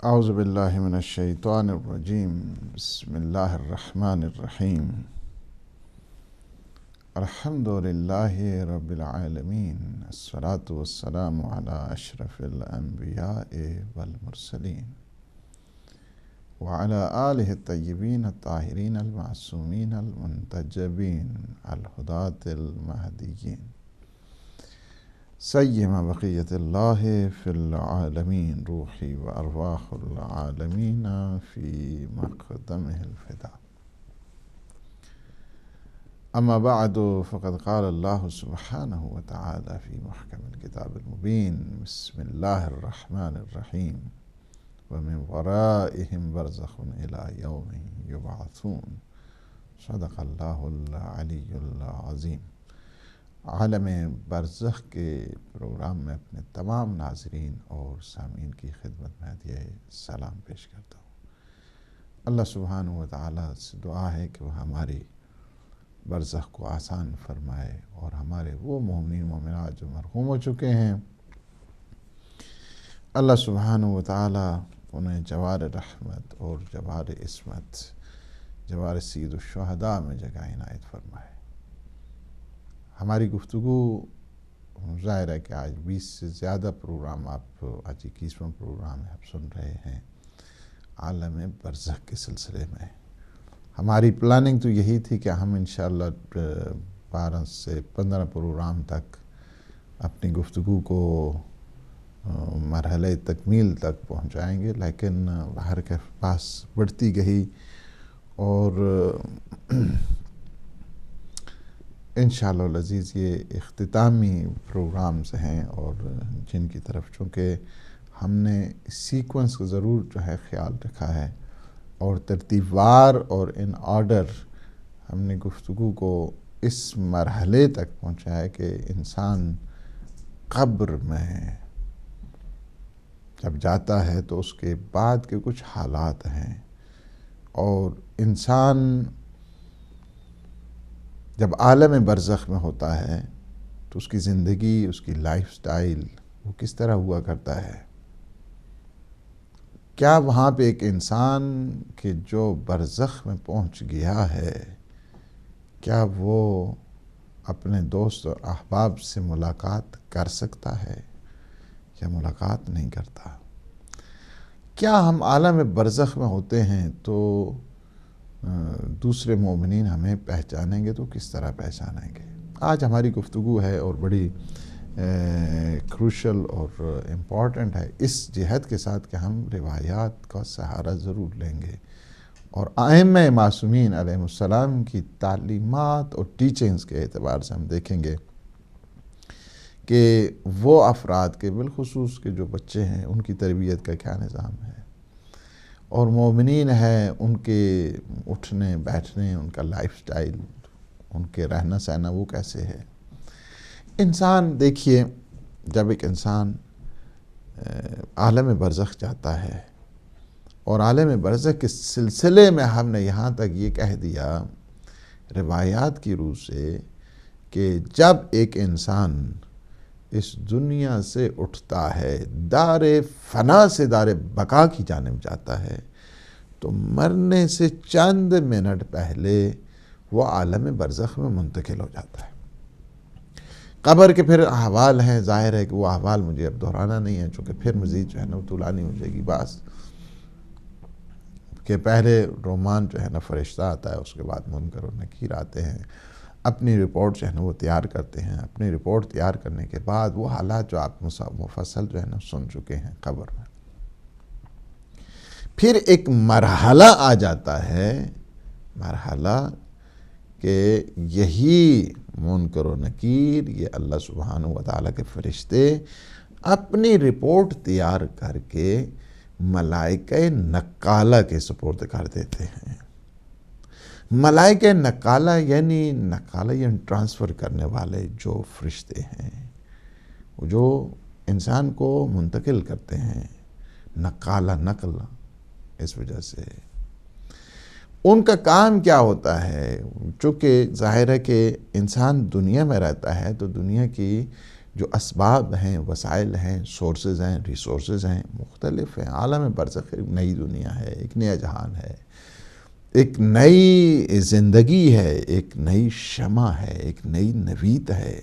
اعوذ باللہ من الشیطان الرجیم بسم اللہ الرحمن الرحیم الحمد للہ رب العالمین الصلاۃ والسلام علی اشرف الانبیاء والمرسلین وعلی آلہ الطیبین الطاہرین المعصومین المنتجبین الہداۃ المہدیین سیما بقیت اللہ فی العالمین روحی و ارواح العالمین فی مقدمہ الفدا اما بعد فقد قال اللہ سبحانہ وتعالی فی محکم الکتاب المبین بسم اللہ الرحمن الرحیم ومن ورائہم برزخ الی یوم یبعثون صدق اللہ العلی العظیم۔ عالم برزخ کے پروگرام میں اپنے تمام ناظرین اور سامعین کی خدمت میں ہدیہ سلام پیش کرتا ہوں۔ اللہ سبحانہ وتعالی سے دعا ہے کہ وہ ہماری برزخ کو آسان فرمائے اور ہمارے وہ مومنین مومنات جو مرحوم ہو چکے ہیں، اللہ سبحانہ وتعالی انہیں جوار رحمت اور جوار عصمت، جوار سید الشہداء میں جگہ عنایت فرمائے۔ ہماری گفتگو ظاہر ہے کہ آج 20 سے زیادہ پروگرام آج 21واں پروگرام ہے آپ سن رہے ہیں عالم برزخ کے سلسلے میں۔ ہماری پلاننگ تو یہی تھی کہ ہم انشاءاللہ 12 سے 15 پروگرام تک اپنی گفتگو کو مرحلہ تکمیل تک پہنچائیں گے، لیکن باہر کے پاس بڑھتی گئی اور انشاءاللہ العزیز یہ اختتامی پروگرامز ہیں اور جن کی طرف چونکہ ہم نے سیکوینس کا ضرور جو ہے خیال رکھا ہے اور ترتیب وار اور ان آرڈر ہم نے گفتگو کو اس مرحلے تک پہنچا ہے کہ انسان قبر میں جب جاتا ہے تو اس کے بعد کے کچھ حالات ہیں، اور انسان جب عالم برزخ میں ہوتا ہے تو اس کی زندگی، اس کی لائف سٹائل وہ کس طرح ہوا کرتا ہے۔ کیا وہاں پہ ایک انسان کہ جو برزخ میں پہنچ گیا ہے، کیا وہ اپنے دوست اور احباب سے ملاقات کر سکتا ہے یا ملاقات نہیں کرتا؟ کیا ہم عالم برزخ میں ہوتے ہیں تو دوسرے مومنین ہمیں پہچانیں گے تو کس طرح پہچانیں گے؟ آج ہماری گفتگو ہے اور بڑی کروشل اور امپورٹنٹ ہے اس جہت کے ساتھ کہ ہم روایات کا سہارا ضرور لیں گے اور ائمہ معصومین علیہ السلام کی تعلیمات اور ٹیچنگز کے اعتبار سے ہم دیکھیں گے کہ وہ افراد کے بالخصوص کے جو بچے ہیں ان کی تربیت کا کیا نظام ہے، اور مومنین ہیں ان کے اٹھنے بیٹھنے، ان کا لائف سٹائل، ان کے رہنا سہنا وہ کیسے ہے۔ انسان دیکھیے، جب ایک انسان عالم برزخ جاتا ہے، اور عالم برزخ کے سلسلے میں ہم نے یہاں تک یہ کہہ دیا روایات کی روح سے کہ جب ایک انسان اس دنیا سے اٹھتا ہے، دار فنا سے دار بقا کی جانب جاتا ہے، تو مرنے سے چند منٹ پہلے وہ عالم برزخ میں منتقل ہو جاتا ہے۔ قبر کے پھر احوال ہیں، ظاہر ہے کہ وہ احوال مجھے اب دہرانا نہیں ہے چونکہ پھر مزید جو ہے نا طولانی ہو جائے گی بات، کہ پہلے رومان جو ہے نا فرشتہ آتا ہے، اس کے بعد منکر و نکیر آتے ہیں، اپنی رپورٹ جو ہے نا وہ تیار کرتے ہیں۔ اپنی رپورٹ تیار کرنے کے بعد وہ حالات جو آپ مفصل جو ہے نا سن چکے ہیں قبر میں، پھر ایک مرحلہ آ جاتا ہے، مرحلہ کہ یہی منکر و نکیر، یہ اللہ سبحانہ وتعالی کے فرشتے اپنی رپورٹ تیار کر کے ملائکہ نقالہ کے سپرد کر دیتے ہیں۔ ملائکہ نقالہ یعنی ٹرانسفر کرنے والے جو فرشتے ہیں، جو انسان کو منتقل کرتے ہیں، نقالہ نقل، اس وجہ سے ان کا کام کیا ہوتا ہے؟ چونکہ ظاہر ہے کہ انسان دنیا میں رہتا ہے تو دنیا کی جو اسباب ہیں، وسائل ہیں، سورسز ہیں، ریسورسز ہیں، مختلف ہیں۔ عالم برزخ ایک نئی دنیا ہے، ایک نیا جہان ہے، ایک نئی زندگی ہے، ایک نئی شمع ہے، ایک نئی نوید ہے۔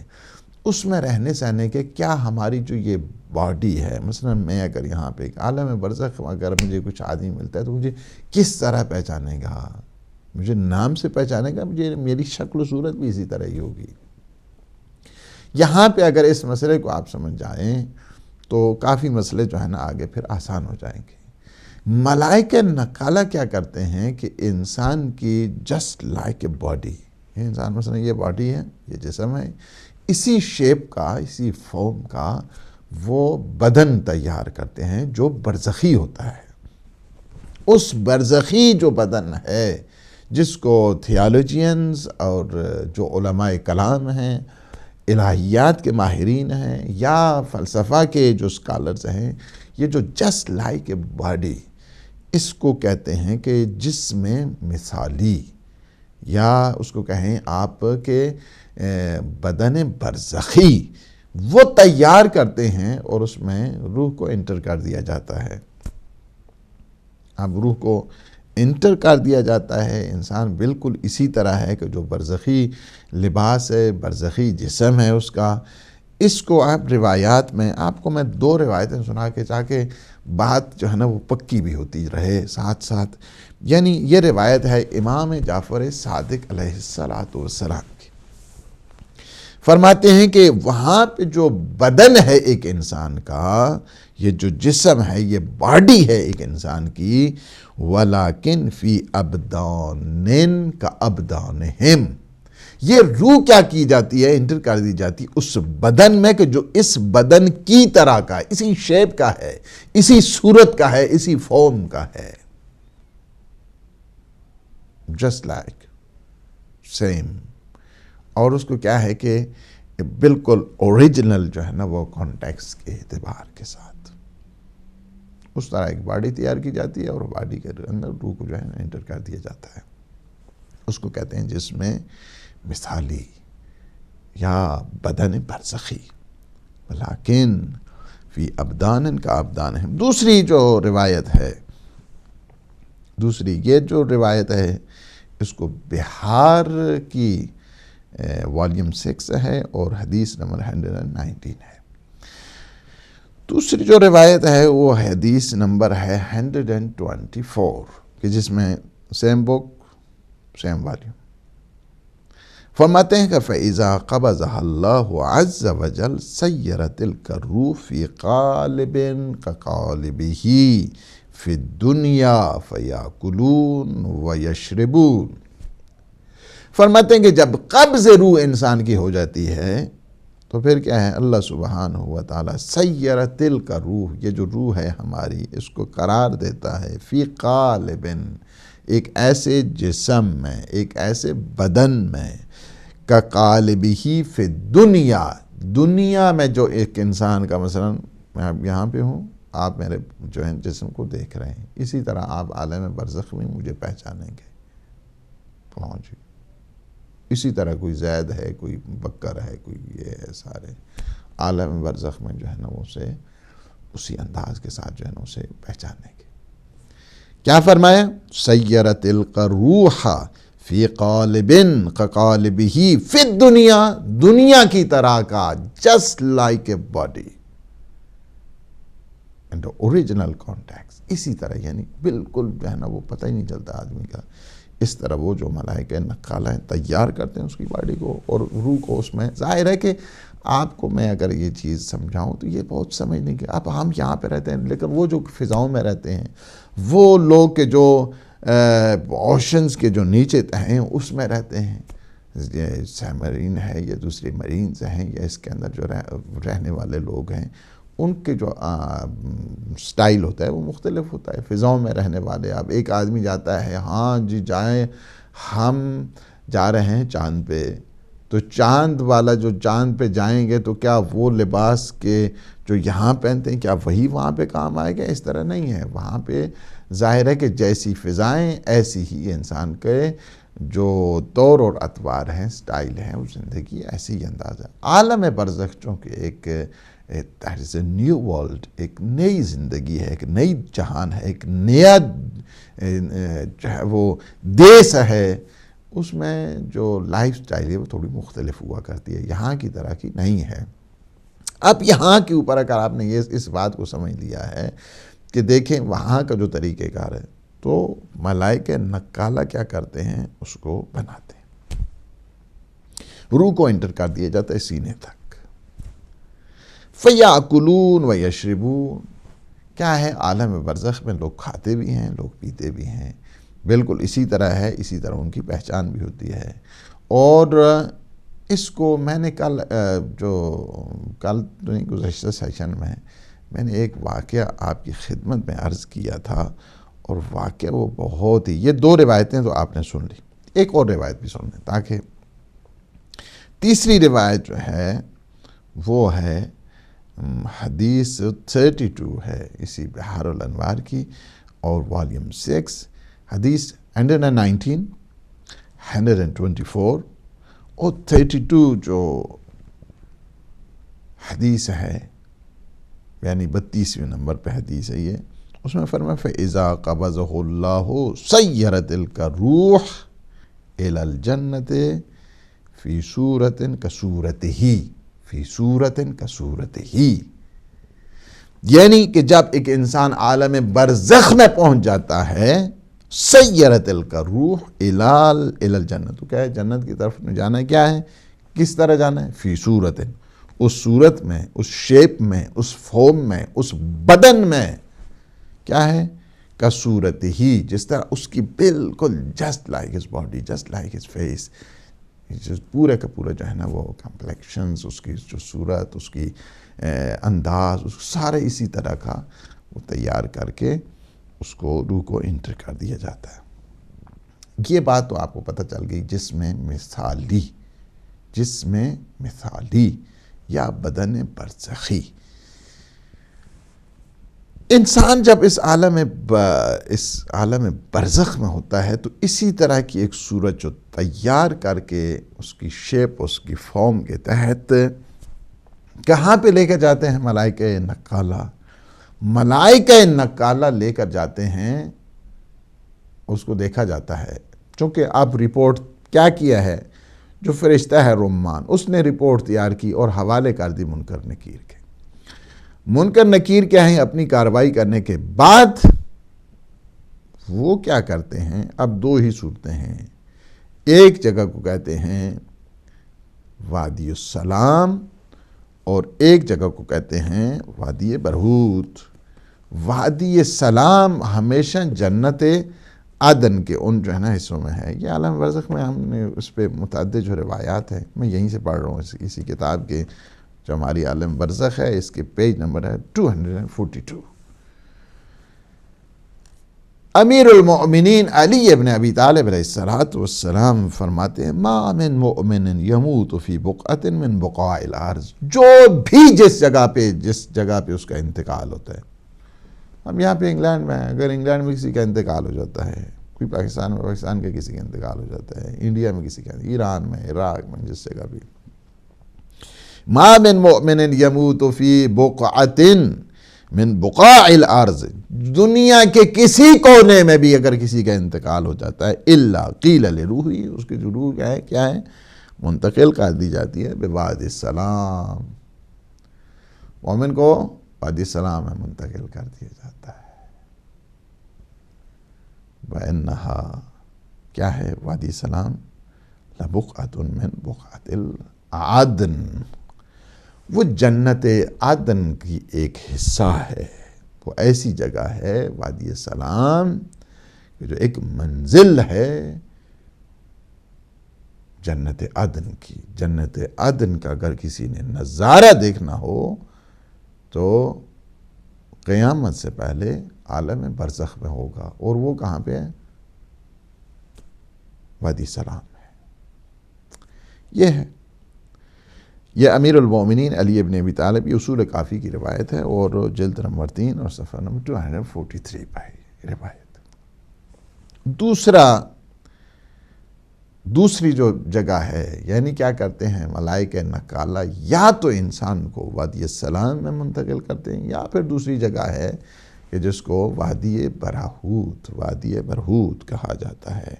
اس میں رہنے سہنے کے کیا ہماری جو یہ باڈی ہے، مثلا میں اگر یہاں پہ ایک عالم برزخ اگر مجھے کچھ آدمی ملتا ہے تو مجھے کس طرح پہچانے گا؟ مجھے نام سے پہچانے گا، مجھے میری شکل و صورت بھی اسی طرح ہی ہوگی۔ یہاں پہ اگر اس مسئلے کو آپ سمجھ جائیں تو کافی مسئلے جو ہے نا آگے پھر آسان ہو جائیں گے۔ ملائکہ نقالہ کیا کرتے ہیں کہ انسان کی جسٹ لائک اے باڈی، یہ انسان مثلا یہ باڈی ہے، یہ جسم ہے، اسی شیپ کا، اسی فارم کا وہ بدن تیار کرتے ہیں جو برزخی ہوتا ہے۔ اس برزخی جو بدن ہے جس کو تھیالوجینز اور جو علماء کلام ہیں، الہیات کے ماہرین ہیں، یا فلسفہ کے جو اسکالرز ہیں، یہ جو جسٹ لائک اے باڈی، اس کو کہتے ہیں کہ جسم مثالی، یا اس کو کہیں آپ کہ بدن برزخی، وہ تیار کرتے ہیں اور اس میں روح کو انٹر کر دیا جاتا ہے۔ اب روح کو انٹر کر دیا جاتا ہے، انسان بالکل اسی طرح ہے کہ جو برزخی لباس ہے، برزخی جسم ہے اس کا۔ اس کو آپ روایات میں، آپ کو میں 2 روایتیں سنا کے تاکہ بات جو ہے نا وہ پکی بھی ہوتی رہے ساتھ ساتھ۔ یعنی یہ روایت ہے امام جعفر صادق علیہ السلام کی، فرماتے ہیں کہ وہاں پہ جو بدن ہے ایک انسان کا، یہ جو جسم ہے، یہ باڈی ہے ایک انسان کی، وَلَكِنْ فِي أَبْدَانٍ كَأَبْدَانِهِمْ، یہ روح کیا کی جاتی ہے، انٹر کر دی جاتی اس بدن میں کہ جو اس بدن کی طرح کا، اسی شیپ کا ہے، اسی صورت کا ہے، اسی فارم کا ہے، just like same۔ اور اس کو کیا ہے کہ بالکل اوریجنل جو ہے نا وہ کانٹیکس کے اعتبار کے ساتھ اس طرح ایک باڈی تیار کی جاتی ہے، اور باڈی کے اندر روح کو جو ہے نا انٹر کر دیا جاتا ہے۔ اس کو کہتے ہیں جس میں مثالی یا بدن برزخی، لیکن فی ابدان کا ابدانہم۔ دوسری جو روایت ہے، دوسری یہ جو روایت ہے، اس کو بہار کی والیوم 6 ہے اور حدیث نمبر 119 ہے۔ دوسری جو روایت ہے وہ حدیث نمبر ہے 124 کہ جس میں سیم بک، سیم والیوم، فرماتے ہیں کہ فَإِذَا قَبَضَهَا اللَّهُ عَزَّ وَجَلَّ سَيَّرَ تِلْكَ الرُّوحُ فِي قَالِبٍ كَقَالِبِهِ فِي الدُّنْيَا فَيَأْكُلُونَ وَيَشْرِبُونَ۔ فرماتے ہیں کہ جب قبض روح انسان کی ہو جاتی ہے تو پھر کیا ہے، اللہ سبحانہ و تعالیٰ سیّر تلک روح، یہ جو روح ہے ہماری، اس کو قرار دیتا ہے فی قالب، ایک ایسے جسم میں، ایک ایسے بدن میں، کا قالبہ فی الدنیا، دنیا میں جو ایک انسان کا، مثلا میں یہاں پہ ہوں، آپ میرے جو ہے جسم کو دیکھ رہے ہیں، اسی طرح آپ عالم برزخ میں مجھے پہچانیں گے، پہنچ، اسی طرح کوئی زید ہے، کوئی بکر ہے، کوئی یہ ہے، سارے عالم برزخ میں جو ہے نا وہ اسے اسی انداز کے ساتھ جو ہے نا اسے پہچانیں گے۔ کیا فرمایا؟ سیرت الروح فی قالب کقالبہ فی الدنیا، دنیا کی طرح کا، just like a body and original context, اسی طرح، یعنی بالکل جو ہے نا وہ پتہ ہی نہیں چلتا آدمی کا۔ اس طرح وہ جو ملائکہ نقالہ ہیں تیار کرتے ہیں اس کی باڈی کو اور روح کو اس میں۔ ظاہر ہے کہ آپ کو میں اگر یہ چیز سمجھاؤں تو یہ بہت سمجھنے کی، اب ہم یہاں پہ رہتے ہیں لیکن وہ جو فضاؤں میں رہتے ہیں، وہ لوگ کے جو اوشنز کے جو نیچے ہیں اس میں رہتے ہیں، یہ سیمرین ہے یا دوسری مرینز ہیں یا اس کے اندر جو رہنے والے لوگ ہیں، ان کے جو سٹائل ہوتا ہے وہ مختلف ہوتا ہے۔ فضاؤں میں رہنے والے، اب ایک آدمی جاتا ہے، ہاں جی جائیں، ہم جا رہے ہیں چاند پہ، تو چاند والا جو چاند پہ جائیں گے تو کیا وہ لباس کے جو یہاں پہنتے ہیں کیا وہی وہاں پہ کام آئے گا؟ اس طرح نہیں ہے، وہاں پہ ظاہر ہے کہ جیسی فضائیں ایسی ہی انسان کے جو طور اور اطوار ہیں، سٹائل ہیں، وہ زندگی ایسی ہی انداز ہے۔ عالم برزخ چونکہ ایک طرز نیو ورلڈ، ایک نئی زندگی ہے، ایک نئی جہان ہے، ایک نیا جو ہے وہ دیس ہے، اس میں جو لائف سٹائل ہے وہ تھوڑی مختلف ہوا کرتی ہے، یہاں کی طرح کی نہیں ہے۔ اب یہاں کے اوپر اگر آپ نے اس بات کو سمجھ لیا ہے کہ دیکھیں وہاں کا جو طریقہ کار ہے، تو ملائکہ نقالہ کیا کرتے ہیں، اس کو بناتے ہیں، روح کو انٹر کر دیا جاتا ہے سینے تک۔ فَيَأْكُلُونَ وَيَشْرِبُونَ، کیا ہے عالم برزخ میں لوگ کھاتے بھی ہیں، لوگ پیتے بھی ہیں، بالکل اسی طرح ہے، اسی طرح ان کی پہچان بھی ہوتی ہے۔ اور اس کو میں نے کل گزشتہ سیشن میں نے ایک واقعہ آپ کی خدمت میں عرض کیا تھا، اور واقعہ وہ بہت ہی، یہ 2 روایتیں تو آپ نے سن لی، ایک اور روایت بھی سن لیں، تاکہ تیسری روایت جو ہے وہ ہے حدیث 32 ہے اسی بحار الانوار کی، اور والیوم 6 حدیث 119 124 اور 32 جو حدیث ہے، یعنی 32ویں نمبر پہ حدیث ہے یہ، اس میں فرمایا فَإِذَا قَبَضَهُ اللَّهُ سَيَّرَ تِلْكَ الرُّوحُ إِلَى الْجَنَّةِ فِي صُورَةٍ كَصُورَتِهِ، فِي صُورَةٍ كَصُورَتِهِ، یعنی کہ جب ایک انسان عالم برزخ میں پہنچ جاتا ہے، سَيَّرَ تِلْكَ الرُّوحُ إِلَى الْجَنَّةِ، تو کیا ہے، جنت کی طرف میں جانا ہے، کیا ہے، کس طرح جانا ہے، فِي صُورَةٍ، اس صورت میں، اس شیپ میں، اس فارم میں، اس بدن میں، کیا ہے، کصورت ہی، جس طرح اس کی بالکل just like his body, just like his face, پورے کا پورا جو ہے نا وہ کمپلیکشنز، اس کی جو صورت، اس کی انداز، اس سارے اسی طرح کا وہ تیار کر کے اس کو روح کو انٹر کر دیا جاتا ہے۔ یہ بات تو آپ کو پتہ چل گئی، جسم مثالی یا بدن برزخی۔ انسان جب اس عالم برزخ میں ہوتا ہے تو اسی طرح کی ایک صورت جو تیار کر کے اس کی شیپ، اس کی فارم کے تحت کہاں پہ لے کر جاتے ہیں، ملائکہ نقالہ، ملائکہ نقالہ لے کر جاتے ہیں، اس کو دیکھا جاتا ہے، چونکہ اب رپورٹ کیا ہے، جو فرشتہ ہے رمان، اس نے رپورٹ تیار کی اور حوالے کر دی منکر نکیر کے۔ منکر نکیر کیا ہیں، اپنی کارروائی کرنے کے بعد وہ کیا کرتے ہیں، اب 2 ہی صورتیں ہیں، ایک جگہ کو کہتے ہیں وادی السلام اور ایک جگہ کو کہتے ہیں وادی برہوت۔ وادی السلام ہمیشہ جنت عدن کے ان جو ہے نا حصوں میں ہے۔ یہ عالم برزخ میں ہم نے اس پہ متعدد جو روایات ہیں، میں یہیں سے پڑھ رہا ہوں اسی کتاب کے، جو ہماری عالم برزخ ہے، اس کے پیج نمبر ہے 242۔ امیر المؤمنین علی ابن ابی طالب علیہ السلام فرماتے ہیں ما من مؤمن یموت فی بقعۃ من بقاع الارض، جو بھی جس جگہ پہ اس کا انتقال ہوتا ہے۔ ہم یہاں پہ انگلینڈ میں ہیں، اگر انگلینڈ میں کسی کا انتقال ہو جاتا ہے، کوئی پاکستان کا کسی کا انتقال ہو جاتا ہے، انڈیا میں کسی کا، ایران میں، عراق میں، جس جگہ بھی، ما من مؤمن یموت فی بقعۃ من بقاع الارض، دنیا کے کسی کونے میں بھی اگر کسی کا انتقال ہو جاتا ہے، الا قیل لروحی، اس کی جو روح کیا ہے منتقل کر دی جاتی ہے بوادی السلام، مومن کو وادی السلام میں منتقل کر دیا جاتا ہے۔ وَإِنَّهَا، کیا ہے وادی السلام، لَبُقْعَةٌ مِّن بُقْعَةِ الْعَدْن، وہ جنت عدن کی ایک حصہ ہے، وہ ایسی جگہ ہے وادی السلام جو ایک منزل ہے جنت عدن کی۔ جنت عدن کا اگر کسی نے نظارہ دیکھنا ہو تو قیامت سے پہلے عالم برزخ میں ہوگا، اور وہ کہاں پہ ہے، وادی السلام ہے۔ یہ ہے، یہ امیر المومنین علی ابن ابی طالب، یہ اصول کافی کی روایت ہے، اور جلد نمبر 3 اور صفحہ نمبر 243 پہ ہے روایت۔ دوسرا دوسری جو جگہ ہے، یعنی کیا کرتے ہیں ملائکہ نقالہ، یا تو انسان کو وادی السلام میں منتقل کرتے ہیں، یا پھر دوسری جگہ ہے کہ جس کو وادی برہوت کہا جاتا ہے۔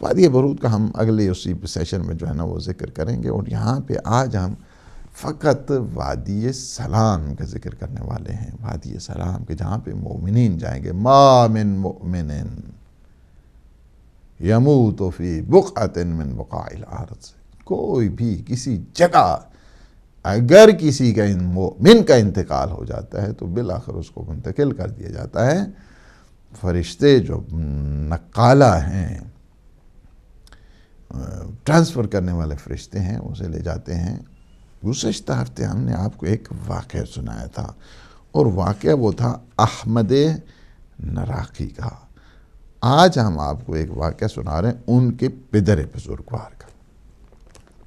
وادی برہوت کا ہم اگلے اسی سیشن میں جو ہے نا وہ ذکر کریں گے، اور یہاں پہ آج ہم فقط وادی سلام کا ذکر کرنے والے ہیں۔ وادی سلام کے جہاں پہ مومنین جائیں گے، ما من مؤمن یموت فی بقعۃ من بقاع الارض، کوئی بھی کسی جگہ اگر کسی کا مومن کا انتقال ہو جاتا ہے تو بالآخر اس کو منتقل کر دیا جاتا ہے۔ فرشتے جو نقالہ ہیں، ٹرانسفر کرنے والے فرشتے ہیں، اسے لے جاتے ہیں۔ گزشتہ ہفتے ہم نے آپ کو ایک واقعہ سنایا تھا، اور واقعہ وہ تھا احمد نراقی کا۔ آج ہم آپ کو ایک واقعہ سنا رہے ہیں ان کے پدر بزرگوار کا۔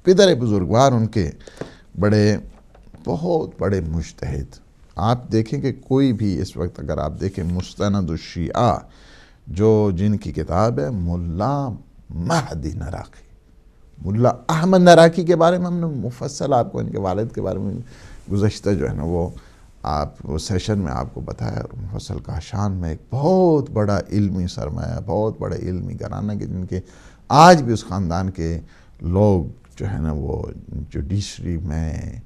پدر بزرگوار ان کے بہت بڑے مجتہد۔ آپ دیکھیں کہ کوئی بھی اس وقت اگر آپ دیکھیں مستند الشیعہ جن کی کتاب ہے ملا مہدی نراقی، ملا احمد نراقی کے بارے میں ہم نے مفصل آپ کو ان کے والد کے بارے میں گزشتہ جو ہے نا وہ سیشن میں آپ کو بتایا، اور مفصل کاشان میں ایک بہت بڑا علمی سرمایہ، بہت بڑے علمی گھرانہ کے جن کے آج بھی اس خاندان کے لوگ جو ہے نا وہ جوڈیشری میں،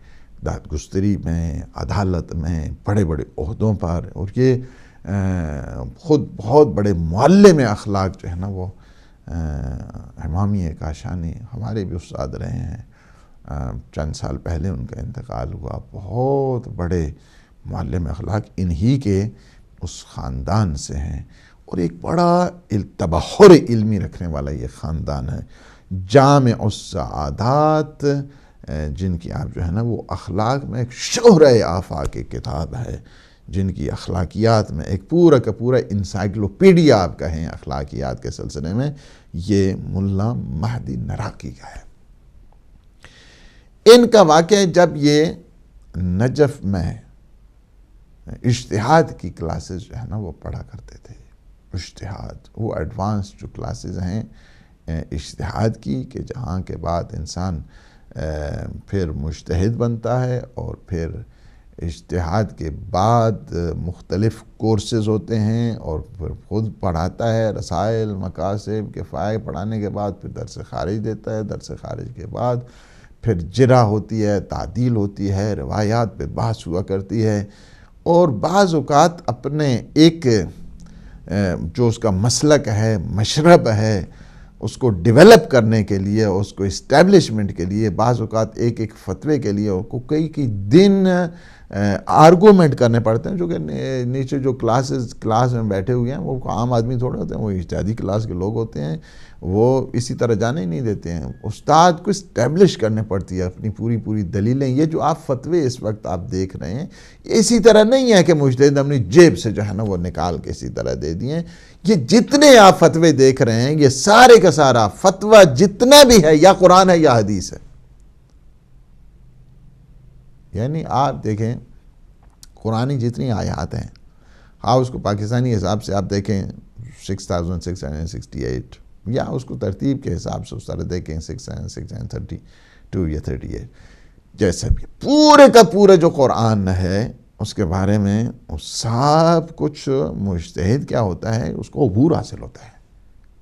دادگستری میں، عدالت میں بڑے بڑے عہدوں پر، اور یہ خود بہت بڑے معلم اخلاق جو ہے نا وہ امامی کاشانی ہمارے بھی استاد رہے ہیں۔ چند سال پہلے ان کا انتقال ہوا۔ بہت بڑے معلم اخلاق انہی کے اس خاندان سے ہیں، اور ایک بڑا تبحر علمی رکھنے والا یہ خاندان ہے۔ جامع السعادات جن کی آپ جو ہے نا وہ اخلاق میں ایک شہرہ آفاق کی کتاب ہے، جن کی اخلاقیات میں ایک پورا کا پورا انسائکلوپیڈیا آپ کہیں اخلاقیات کے سلسلے میں، یہ ملا مہدی نراقی کا ہے۔ ان کا واقعہ جب یہ نجف میں اجتہاد کی کلاسز جو ہے نا وہ پڑھا کرتے تھے، اجتہاد وہ ایڈوانس جو کلاسز ہیں اجتہاد کی، کہ جہاں کے بعد انسان پھر مجتہد بنتا ہے، اور پھر اجتہاد کے بعد مختلف کورسز ہوتے ہیں، اور پھر خود پڑھاتا ہے، رسائل، مقاصد، کفایہ پڑھانے کے بعد پھر درس خارج دیتا ہے، درس خارج کے بعد پھر جرح ہوتی ہے، تعدیل ہوتی ہے، روایات پہ بحث ہوا کرتی ہے، اور بعض اوقات اپنے ایک جو اس کا مسلک ہے، مشرب ہے، اس کو ڈیولپ کرنے کے لیے، اس کو اسٹیبلشمنٹ کے لیے، بعض اوقات ایک فتوے کے لیے اس کو کئی دن آرگومنٹ کرنے پڑتے ہیں، جو کہ نیچے جو کلاس میں بیٹھے ہوئے ہیں وہ عام آدمی تھوڑے ہوتے ہیں، وہ اجتہادی کلاس کے لوگ ہوتے ہیں، وہ اسی طرح جانے ہی نہیں دیتے ہیں۔ استاد کو اسٹیبلش کرنے پڑتی ہے اپنی پوری دلیلیں۔ یہ جو آپ فتوے اس وقت آپ دیکھ رہے ہیں، اسی طرح نہیں ہے کہ مجتہد اپنی جیب سے جو ہے نا وہ نکال کے اسی طرح دے دیے۔ یہ جتنے آپ فتوے دیکھ رہے ہیں، یہ سارے کا سارا فتویٰ جتنا بھی ہے یا قرآن ہے یا حدیث ہے۔ یعنی آپ دیکھیں قرآنی جتنی آیات ہیں، اس کو پاکستانی حساب سے آپ دیکھیں 6668، یا اس کو ترتیب کے حساب سے اس طرح دیکھیں 6632 یا 38، جیسا بھی پورے کا پورا جو قرآن ہے اس کے بارے میں سب کچھ مجتہد کیا ہوتا ہے، اس کو عبور حاصل ہوتا ہے۔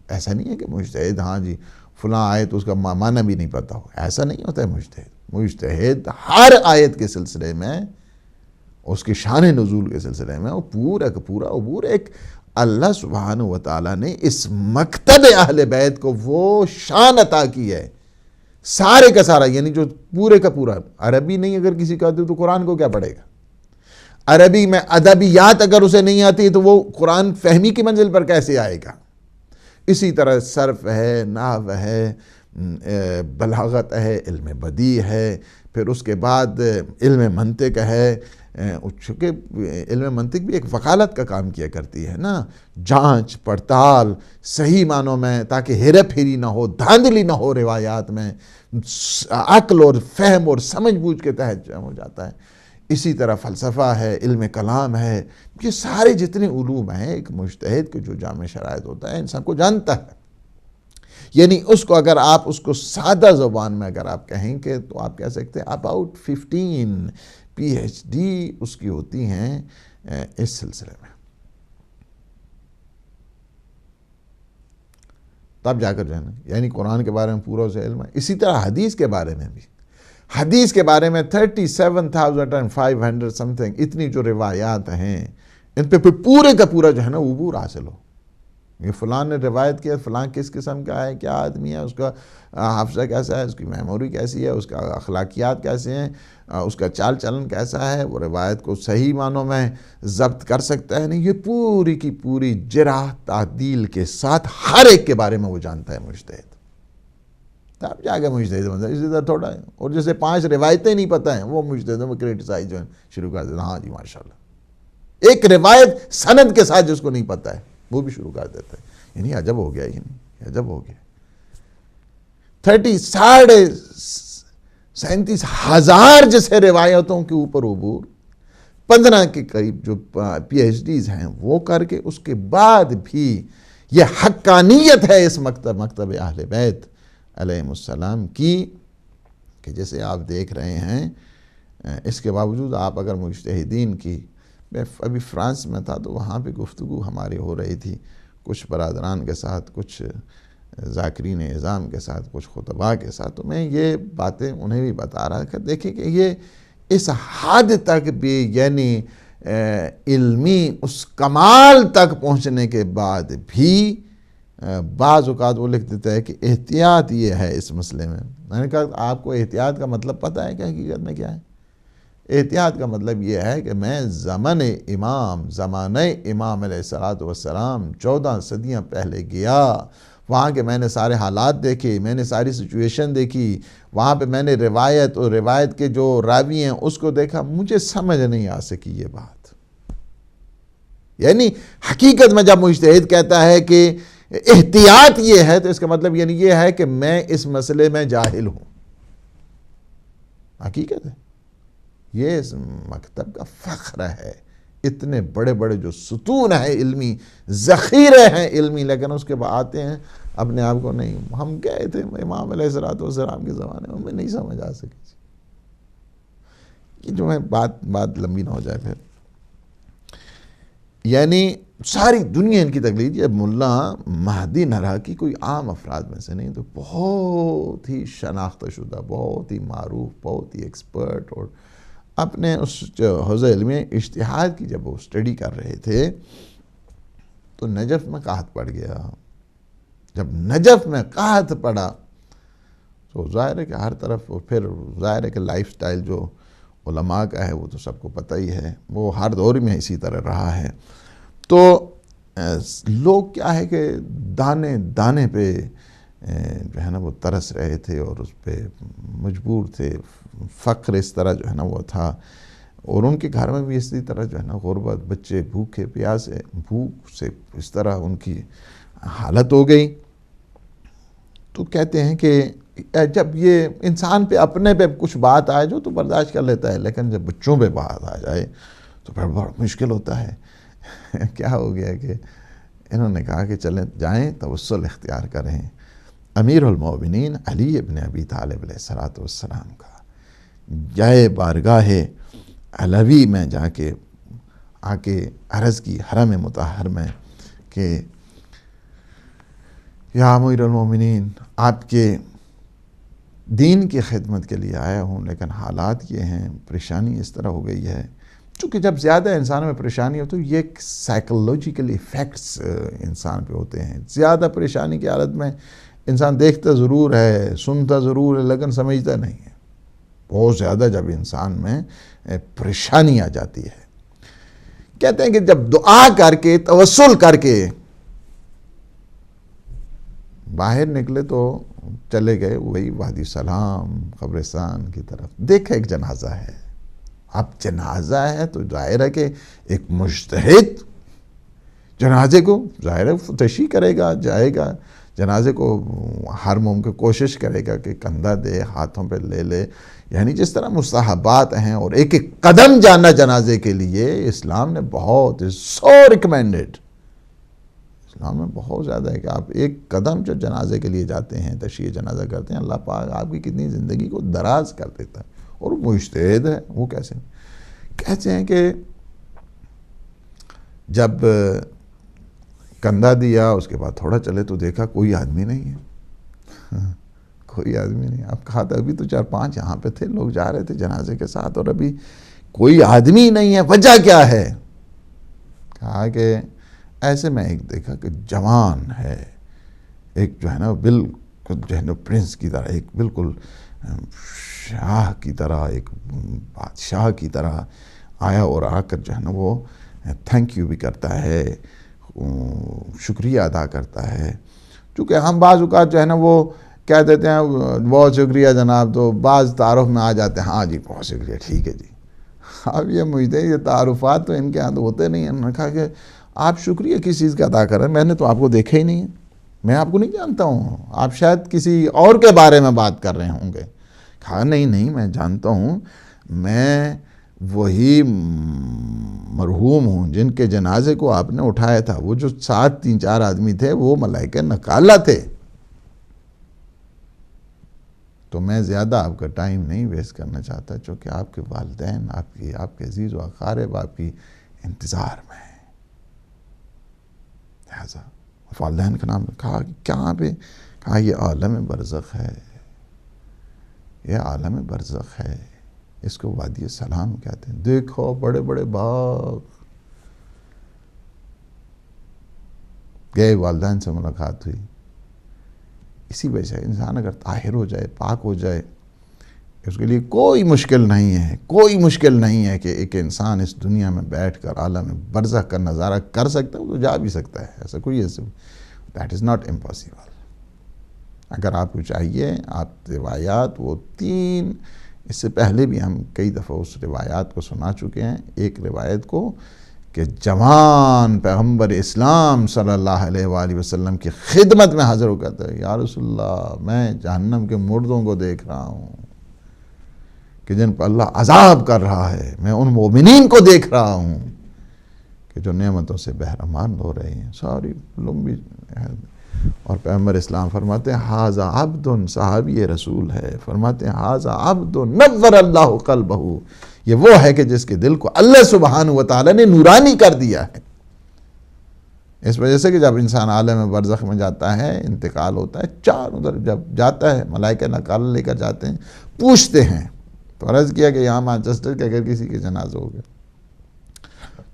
ایسا نہیں ہے کہ مجتہد ہاں جی فلاں آیت اس کا معنی بھی نہیں پتا ہو، ایسا نہیں ہوتا ہے۔ مجتہد ہر آیت کے سلسلے میں، اس کی شان نزول کے سلسلے میں وہ پورا کا پورا عبور۔ ایک اللہ سبحانہ وتعالیٰ نے اس مکتب اہل بیت کو وہ شان عطا کی ہے، سارے کا سارا، یعنی جو پورے کا پورا عربی نہیں اگر کسی کا آتی تو قرآن کو کیا پڑھے گا؟ عربی میں ادبیات اگر اسے نہیں آتی تو وہ قرآن فہمی کی منزل پر کیسے آئے گا؟ اسی طرح صرف ہے، نحو ہے، بلاغت ہے، علم بدیع ہے، پھر اس کے بعد علم منطق ہے، چونکہ علم منطق بھی ایک وکالت کا کام کیا کرتی ہے نا، جانچ پڑتال صحیح معنوں میں، تاکہ ہیرا پھیری نہ ہو، دھاندلی نہ ہو روایات میں، عقل اور فہم اور سمجھ بوجھ کے تحت ہو جاتا ہے۔ اسی طرح فلسفہ ہے، علم کلام ہے، یہ سارے جتنے علوم ہیں ایک مجتہد کے جو جامع شرائط ہوتا ہے انسان کو جانتا ہے۔ یعنی اس کو اگر آپ اس کو سادہ زبان میں اگر آپ کہیں کہ تو آپ کہہ سکتے ہیں اباؤٹ 15 PhD اس کی ہوتی ہیں اس سلسلے میں. تب جا کر جو ہے نا یعنی قرآن کے بارے میں پورا اسے علم ہے. اسی طرح حدیث کے بارے میں بھی، حدیث کے بارے میں 37,500 سم تھنگ اتنی جو روایات ہیں ان پہ پورے کا پورا جو ہے نا عبور حاصل ہو. یہ فلاں نے روایت کیا، فلاں کس قسم کا ہے، کیا آدمی ہے، اس کا حافظہ کیسا ہے، اس کی میموری کیسی ہے، اس کا اخلاقیات کیسے ہیں، اس کا چال چلن کیسا ہے، وہ روایت کو صحیح معنوں میں ضبط کر سکتا ہے نہیں. یہ پوری کی پوری جرح تعدیل کے ساتھ ہر ایک کے بارے میں وہ جانتا ہے مجتہد. تب جا کے مجتہد مطلب اسی طرح تھوڑا ہے. اور جسے 5 روایتیں نہیں پتہ ہیں وہ مجتہد میں کریٹیسائز جو ہے شروع کر دیتا. ہاں جی ماشاءاللہ، ایک روایت سند کے ساتھ جس کو نہیں پتہ ہے وہ بھی شروع کر دیتا ہے. یعنی عجب ہو گیا، یعنی عجب ہو گیا. 37,000 جیسے روایتوں کے اوپر عبور، 15 کے قریب جو PhDs ہیں وہ کر کے، اس کے بعد بھی یہ حقانیت ہے اس مکتب اہل بیت علیہ السلام کی کہ جیسے آپ دیکھ رہے ہیں. اس کے باوجود آپ اگر مجتہدین کی، میں ابھی فرانس میں تھا تو وہاں پہ گفتگو ہماری ہو رہی تھی کچھ برادران کے ساتھ، کچھ ذاکرین اعظام کے ساتھ، کچھ خطباء کے ساتھ. تو میں یہ باتیں انہیں بھی بتا رہا کہ دیکھیں کہ یہ اس حد تک بھی یعنی علمی اس کمال تک پہنچنے کے بعد بھی بعض اوقات وہ لکھ دیتا ہے کہ احتیاط یہ ہے اس مسئلے میں. میں نے کہا آپ کو احتیاط کا مطلب پتہ ہے کہ حقیقت میں کیا ہے؟ احتیاط کا مطلب یہ ہے کہ میں زمانہ امام علیہ السلام 14 صدیاں پہلے گیا، وہاں کے میں نے سارے حالات دیکھے، میں نے ساری سچویشن دیکھی، وہاں پہ میں نے روایت اور روایت کے جو راوی ہیں اس کو دیکھا. مجھے سمجھ نہیں آ سکی یہ بات. یعنی حقیقت میں جب مجتہد کہتا ہے کہ احتیاط یہ ہے تو اس کا مطلب یعنی یہ ہے کہ میں اس مسئلے میں جاہل ہوں. حقیقت ہے یہ اس مکتب کا فخر ہے. اتنے بڑے بڑے جو ستون ہیں علمی، ذخیرے ہیں علمی، لیکن اس کے بعد آتے ہیں اپنے آپ کو نہیں. ہم گئے تھے امام علیہ السلام کے زمانے میں، ہمیں نہیں سمجھ آ سکی. یہ جو ہے بات لمبی نہ ہو جائے پھر. یعنی ساری دنیا ان کی تقلید. یہ ملا مہدی نہ رہا کہ کوئی عام افراد میں سے نہیں، تو بہت ہی شناختہ شدہ، بہت ہی معروف، بہت ہی ایکسپرٹ. اور اپنے اس حوزہ علمی اجتہاد کی جب وہ اسٹڈی کر رہے تھے تو نجف میں قحط پڑ گیا. جب نجف میں قحط پڑا تو ظاہر ہے کہ ہر طرف، پھر ظاہر ہے کہ لائف سٹائل جو علماء کا ہے وہ تو سب کو پتہ ہی ہے، وہ ہر دور میں اسی طرح رہا ہے. تو لوگ کیا ہے کہ دانے دانے پہ جو ہے نا وہ ترس رہے تھے اور اس پہ مجبور تھے. فقر اس طرح جو ہے نا وہ تھا، اور ان کے گھر میں بھی اسی طرح جو ہے نا غربت، بچے بھوکے پیاسے، بھوک سے اس طرح ان کی حالت ہو گئی. تو کہتے ہیں کہ جب یہ انسان پہ اپنے پہ کچھ بات آئے جو تو برداشت کر لیتا ہے، لیکن جب بچوں پہ بات آ جائے تو پھر بہت مشکل ہوتا ہے. کیا ہو گیا کہ انہوں نے کہا کہ چلیں جائیں توسل اختیار کریں امیر المومنین علی ابن ابی طالب علیہ السلام کا. جائے بارگاہ علوی میں جا کے آ کے عرض کی حرم مطہر میں کہ یا امیر المومنین، آپ کے دین کی خدمت کے لیے آیا ہوں، لیکن حالات یہ ہیں، پریشانی اس طرح ہو گئی ہے. چونکہ جب زیادہ انسان میں پریشانی ہو تو یہ سائیکولوجیکل ایفیکٹس انسان پہ ہوتے ہیں. زیادہ پریشانی کی حالت میں انسان دیکھتا ضرور ہے، سنتا ضرور ہے، لیکن سمجھتا نہیں ہے. بہت زیادہ جب انسان میں پریشانی آ جاتی ہے، کہتے ہیں کہ جب دعا کر کے توسل کر کے باہر نکلے تو چلے گئے وہی وادی سلام قبرستان کی طرف. دیکھا ایک جنازہ ہے. اب جنازہ ہے تو ظاہر ہے کہ ایک مجتہد جنازے کو ظاہر ہے تشییع کرے گا، جائے گا جنازے کو، ہر ممکن کوشش کرے گا کہ کندھا دے، ہاتھوں پہ لے لے. یعنی جس طرح مستحبات ہیں اور ایک ایک قدم جانا جنازے کے لیے اسلام نے بہت سو ریکمینڈڈ، اسلام میں بہت زیادہ ہے کہ آپ ایک قدم جو جنازے کے لیے جاتے ہیں، تشییع جنازہ کرتے ہیں، اللہ پاک آپ کی کتنی زندگی کو دراز کر دیتا ہے. اور وہ مجتہد ہے. وہ کیسے کہتے ہیں کہ جب کندھا دیا اس کے بعد تھوڑا چلے تو دیکھا کوئی آدمی نہیں ہے. کوئی آدمی نہیں. اب کہا تھا ابھی تو 4-5 یہاں پہ تھے، لوگ جا رہے تھے جنازے کے ساتھ اور ابھی کوئی آدمی نہیں ہے، وجہ کیا ہے؟ کہا کہ ایسے میں ایک دیکھا کہ جوان ہے، ایک جو ہے نا بالکل جو ہے نا پرنس کی طرح، ایک بالکل شاہ کی طرح، ایک بادشاہ کی طرح آیا اور آ کر جو ہے نا وہ تھینک یو بھی کرتا ہے، شکریہ ادا کرتا ہے. چونکہ ہم بعض اوقات جو ہے نا وہ کہہ دیتے ہیں بہت شکریہ جناب، تو بعض تعارف میں آ جاتے ہیں ہاں جی بہت شکریہ ٹھیک ہے جی. اب یہ مجھے یہ تعارفات تو ان کے ہاں تو ہوتے نہیں ہیں. انہوں نے کہا کہ آپ شکریہ کس چیز کا ادا کر رہے ہیں؟ میں نے تو آپ کو دیکھا ہی نہیں ہے، میں آپ کو نہیں جانتا ہوں، آپ شاید کسی اور کے بارے میں بات کر رہے ہوں گے. کہا نہیں میں جانتا ہوں، میں وہی مرحوم ہوں جن کے جنازے کو آپ نے اٹھایا تھا. وہ جو ساتھ 3-4 آدمی تھے وہ ملائکہ نکالہ تھے. تو میں زیادہ آپ کا ٹائم نہیں ویسٹ کرنا چاہتا، چونکہ آپ کے والدین، آپ کے عزیز و اقارب آپ کی انتظار میں ہیں. لہذا والدین کا نام کہا کہاں پہ؟ کہا یہ عالم برزخ ہے، یہ عالم برزخ ہے، اس کو وادی سلام کہتے ہیں. دیکھو بڑے بڑے باغ. گئے والدین سے ملاقات ہوئی. اسی وجہ سے انسان اگر طاہر ہو جائے، پاک ہو جائے، اس کے لیے کوئی مشکل نہیں ہے، کوئی مشکل نہیں ہے کہ ایک انسان اس دنیا میں بیٹھ کر عالم برزخ کا نظارہ کر سکتا ہے. وہ تو جا بھی سکتا ہے، ایسا کوئی دیٹ از ناٹ امپاسبل. اگر آپ کو چاہیے، آپ روایات وہ 3، اس سے پہلے بھی ہم کئی دفعہ اس روایات کو سنا چکے ہیں. ایک روایت کو کہ جوان پیغمبر اسلام صلی اللہ علیہ وآلہ وسلم کی خدمت میں حاضر ہو کہتا ہے یا رسول اللہ میں جہنم کے مردوں کو دیکھ رہا ہوں کہ جن پر اللہ عذاب کر رہا ہے، میں ان مومنین کو دیکھ رہا ہوں کہ جو نعمتوں سے بہرمان ہو رہے ہیں. ساری لمبی. اور پیغمبر اسلام فرماتے ہیں ھذا عبد، صحابی رسول ہے، فرماتے ہیں ھذا عبد نور اللہ قلبہ، یہ وہ ہے کہ جس کے دل کو اللہ سبحانہ وتعالی نے نورانی کر دیا ہے. اس وجہ سے کہ جب انسان عالم برزخ میں جاتا ہے، انتقال ہوتا ہے، چار ادھر جب جاتا ہے ملائکہ نکال لے کر جاتے ہیں، پوچھتے ہیں. تو عرض کیا کہ یہاں مانچسٹر کے اگر کسی کے جنازہ ہو گیا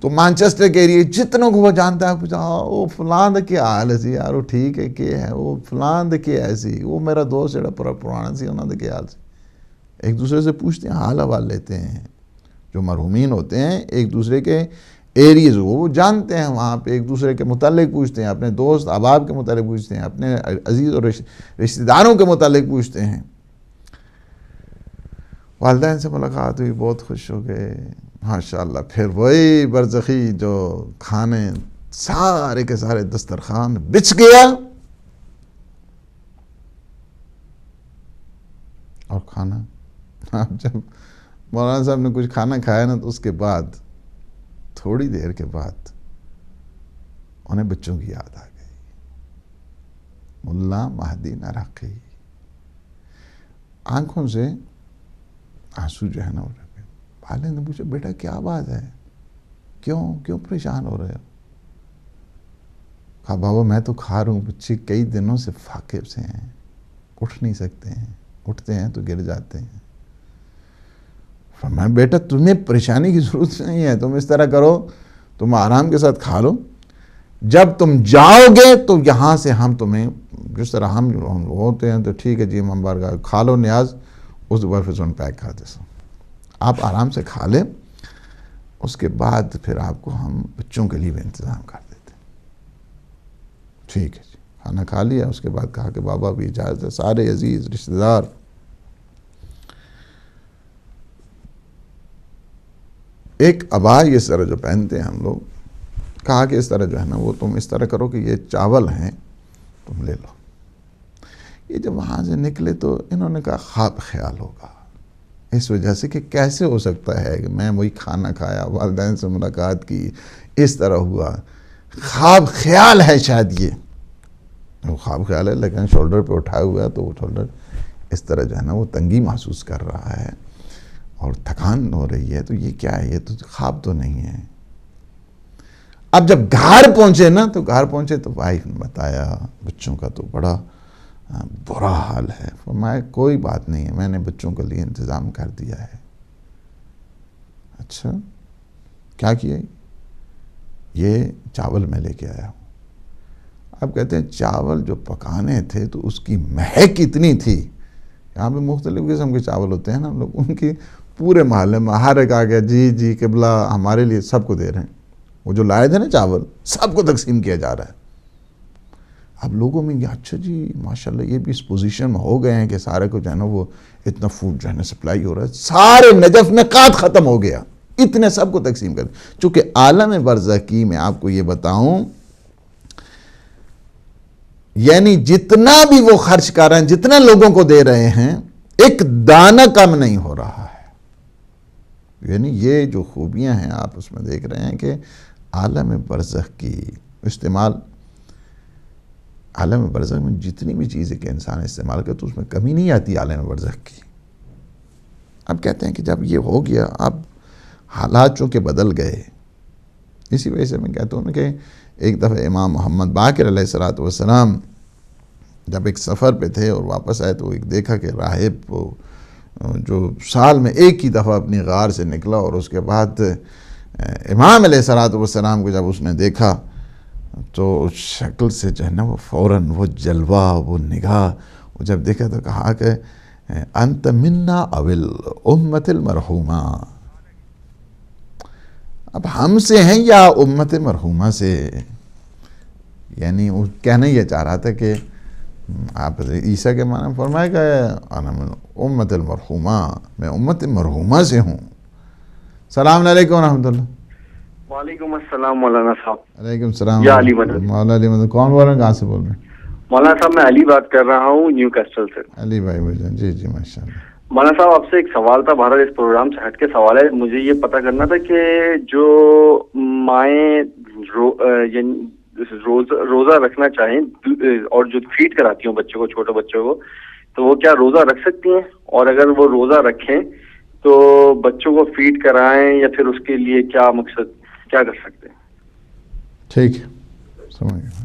تو مانچسٹر کے ایریے جتنوں کو وہ جانتا ہے پوچھا وہ فلاں کی حال ہے سی یار، وہ ٹھیک ہے کہ ہے، وہ فلاں کی ایسی، وہ میرا دوست جڑا پرانا سی انہوں نے کیا حال سے. ایک دوسرے سے پوچھتے ہیں، حال حوال لیتے ہیں. جو مرحومین ہوتے ہیں ایک دوسرے کے ایریز وہ جانتے ہیں، وہاں پہ ایک دوسرے کے متعلق پوچھتے ہیں، اپنے دوست احباب کے متعلق پوچھتے ہیں، اپنے عزیز اور رشتہ داروں کے متعلق پوچھتے ہیں. والدین سے ملاقات ہوئی، بہت خوش ہو گئے ماشاءاللہ. پھر وہی برزخی جو کھانے سارے کے سارے دسترخوان بچھ گیا اور کھانا. جب مولانا صاحب نے کچھ کھانا کھایا نا تو اس کے بعد تھوڑی دیر کے بعد انہیں بچوں کی یاد آ گئی. ملا مہدی نرقی آنکھوں سے آنسو جو ہے نا ہو رہے. والد نے پوچھا بیٹا کیا بات ہے، کیوں پریشان ہو رہے ہو؟ کہا بابا میں تو کھا رہا ہوں، بچے کئی دنوں سے فاقے سے ہیں، اٹھ نہیں سکتے ہیں، اٹھتے ہیں تو گر جاتے ہیں. فرمایا بیٹا تمہیں پریشانی کی ضرورت نہیں ہے، تم اس طرح کرو، تم آرام کے ساتھ کھا لو، جب تم جاؤ گے تو یہاں سے ہم تمہیں جس طرح ہم ہوتے ہیں تو ٹھیک ہے جی ہم بارگاہ کھا لو نیاز، اس برف زون پیک کھا دے سو آپ آرام سے کھا لیں، اس کے بعد پھر آپ کو ہم بچوں کے لیے بھی انتظام کر دیتے. ٹھیک ہے جی کھانا کھا لیا. اس کے بعد کہا کہ بابا بھی اجازت ہے. سارے عزیز رشتہ دار ایک عبائی اس طرح جو پہنتے ہیں ہم لوگ، کہا کہ اس طرح جو ہے نا وہ تم اس طرح کرو کہ یہ چاول ہیں تم لے لو. یہ جب وہاں سے نکلے تو انہوں نے کہا خواب خیال ہوگا، اس وجہ سے کہ کیسے ہو سکتا ہے کہ میں وہی کھانا کھایا، والدین سے ملاقات کی، اس طرح ہوا. خواب خیال ہے شاید، وہ خواب خیال ہے، لیکن شولڈر پہ اٹھایا ہوا ہے تو وہ شولڈر اس طرح جو ہے نا وہ تنگی محسوس کر رہا ہے اور تھکان ہو رہی ہے، تو یہ کیا ہے؟ یہ تو خواب تو نہیں ہے۔ اب جب گھر پہنچے تو وائف نے بتایا بچوں کا تو بڑا برا حال ہے۔ فرمایا کوئی بات نہیں ہے، میں نے بچوں کے لیے انتظام کر دیا ہے۔ اچھا کیا کیا؟ یہ چاول میں لے کے آیا ہوں۔ اب کہتے ہیں چاول جو پکانے تھے تو اس کی مہک اتنی تھی، یہاں پہ مختلف قسم کے چاول ہوتے ہیں نا لوگ، ان کی پورے محلے میں ہر ایک آ گیا، جی قبلہ ہمارے لیے، سب کو دے رہے ہیں۔ وہ جو لائے تھے نا چاول سب کو تقسیم کیا جا رہا ہے۔ اب لوگوں میں یہ اچھا جی ماشاءاللہ یہ بھی اس پوزیشن میں ہو گئے ہیں کہ سارے کو جو ہے نا وہ اتنا فوڈ جو ہے نا سپلائی ہو رہا ہے، سارے نجف میں قات ختم ہو گیا، اتنے سب کو تقسیم کر دیا۔ چونکہ عالم برزخی میں آپ کو یہ بتاؤں، یعنی جتنا بھی وہ خرچ کر رہے ہیں، جتنا لوگوں کو دے رہے ہیں، ایک دانہ کم نہیں ہو رہا ہے۔ یعنی یہ جو خوبیاں ہیں آپ اس میں دیکھ رہے ہیں کہ عالم برزخ کی استعمال، عالم برزخ میں جتنی بھی چیزیں کہ انسان استعمال کرے تو اس میں کمی نہیں آتی عالم برزخ کی۔ اب کہتے ہیں کہ جب یہ ہو گیا، اب حالات چونکہ بدل گئے، اسی وجہ سے میں کہتا ہوں کہ ایک دفعہ امام محمد باقر علیہ السلام جب ایک سفر پہ تھے اور واپس آئے تو ایک دیکھا کہ راہب جو سال میں ایک ہی دفعہ اپنی غار سے نکلا، اور اس کے بعد امام علیہ السلام کو جب اس نے دیکھا تو اس شکل سے جو ہے نا وہ فوراً وہ جلوہ، وہ نگاہ، وہ جب دیکھا تو کہا کہ انت منا اول امت المرحومہ، اب ہم سے ہیں یا امت مرحومہ سے؟ یعنی وہ کہنا یہ چاہ رہا تھا کہ آپ عیسیٰ کے معنی میں فرمائے کہ انا من امت المرحومہ، میں امت مرحومہ سے ہوں۔ السلام علیکم ورحمۃ اللہ۔ وعلیکم السلام مولانا صاحب۔ علیکم السلام۔ یا علی مدد۔ مولانا علی مدد، کون بول رہے ہیں، کہاں سے بول رہے ہیں؟ مولانا صاحب میں علی بات کر رہا ہوں نیو کیسٹل سے۔ علی بھائی بھجن، جی ماشاء اللہ۔ مولانا صاحب آپ سے ایک سوال تھا، بہرحال اس پروگرام سے ہٹ کے سوال ہے، مجھے یہ پتہ کرنا تھا کہ جو مائیں روزہ رکھنا چاہیں اور جو فیڈ کراتی ہوں بچوں کو، چھوٹے بچوں کو، تو وہ کیا روزہ رکھ سکتی ہیں؟ اور اگر وہ روزہ رکھیں تو بچوں کو فیڈ کرائیں یا پھر اس کے لیے کیا مقصد، کیا کر سکتے ہیں؟ ٹھیک ہے، سمجھ گیا۔